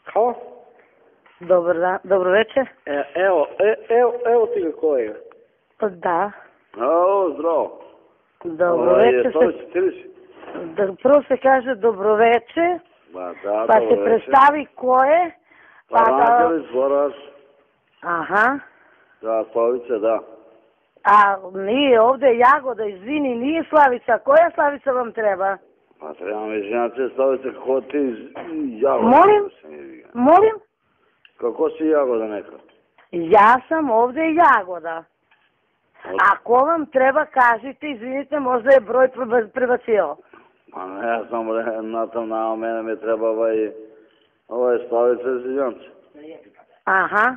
Kao? Dobro večer. Evo ti ga ko je. Da. Zdravo. Dobro večer. Prvo se kaže dobro večer, pa se predstavi ko je. Anđelić, Boraš. Aha. Da, Slavica, da. A nije ovde Jagoda, izvini, nije Slavica. Koja Slavica vam treba? Pa trebam izvinjati Slavica, kako ti Jagoda? Molim? Kako si Jagoda neka? Ja sam ovde Jagoda. Ako vam treba, kažite, izvinite, možda je broj prebacio. Pa ne znam, mene mi treba ovaj Slavica, izvinjam se. Aha,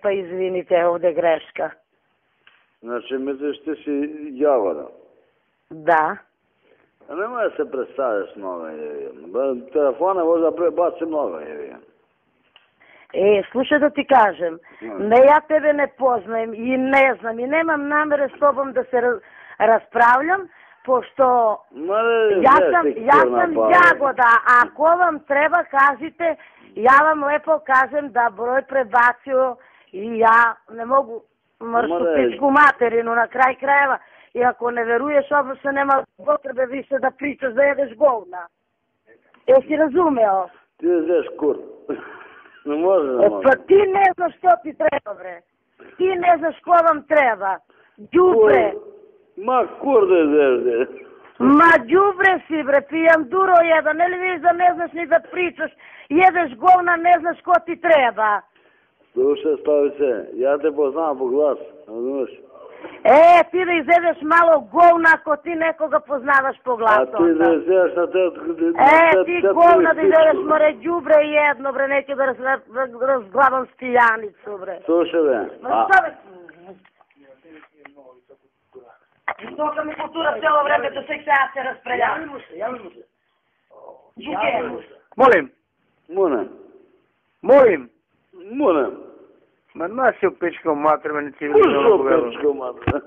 pa izvinite, ovde je greška. Znači, misliš ti si Jagoda? Da. A nemoj da se predstavljaš mnogo, telefone možda prebaci mnogo, Slušaj da ti kažem, ne, ja tebe ne poznajem i ne znam i nemam namere s tobom da se raspravljam, pošto ja sam Jagoda, a ako vam treba kažite, ja vam lepo kažem da broj prebacio i ja ne mogu mršu pičku materinu na kraj krajeva i ako ne veruješ, obično nema potrebe više da pričaš da jedeš govna. Jesi razumeo? Ti jedeš kur. Ne može. Pa ti ne znaš što ti treba, bre. Ti ne znaš ko vam treba. Đubre. Ma kur da jedeš. Ma đubre si, bre, pijam duro jedan. Ne li vidiš da ne znaš ni da pričaš, jedeš govna, ne znaš ko ti treba. Slušaj, Slavice, ja te poznam po glasu, razumiješ? Ti da izjedeš malo govna ako ti nekoga poznavaš po glasu. A ti da izjedeš na te... ti govna da izjedeš, more, đubre jedno, bre, neću da razglavam stijanicu, bre. Slušaj, bre. Stoka mi kultura cijelo vreme do svih se raspreljava. Javimo se. Molim. Molim. Ma nasi u pičkom mater, meni civilizam. Ušao u pičkom mater.